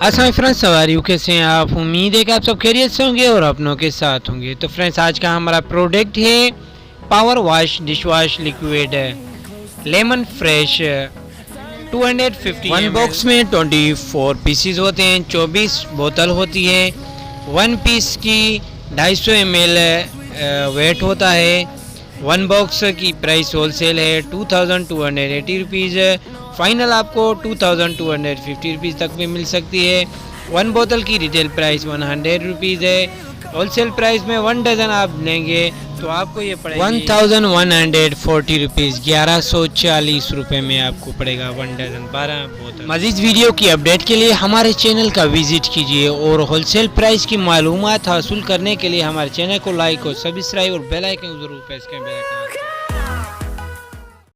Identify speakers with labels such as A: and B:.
A: अस्सलाम फ्रेंड्स, सवारी कैसे हैं आप? उम्मीद है कि आप सब खैरियत से होंगे और अपनों के साथ होंगे। तो फ्रेंड्स, आज का हमारा प्रोडक्ट है power wash dish wash liquid lemon fresh 250 one box में 24 पीसीज होते हैं, 24 बोतल होती है। वन पीस की 250 ml वेट होता है। वन बॉक्स की प्राइस होलसेल है 2280 रुपीज़। फाइनल आपको 2250 रुपीज़ तक में मिल सकती है। वन बोतल की रिटेल प्राइस 100 रुपीज़ है। होलसेल प्राइस में 1 डज़न आप लेंगे तो आपको ये पड़ेगा 1140 रुपीज़, 1140 रुपये में आपको पड़ेगा 1 डज़न 12 बोतल। मज़ीद वीडियो की अपडेट के लिए हमारे चैनल का विजिट कीजिए और होलसेल प्राइस की मालूमात हासिल करने के लिए हमारे चैनल को लाइक और सब्सक्राइब और बेल आइकन जरूर प्रेस करें।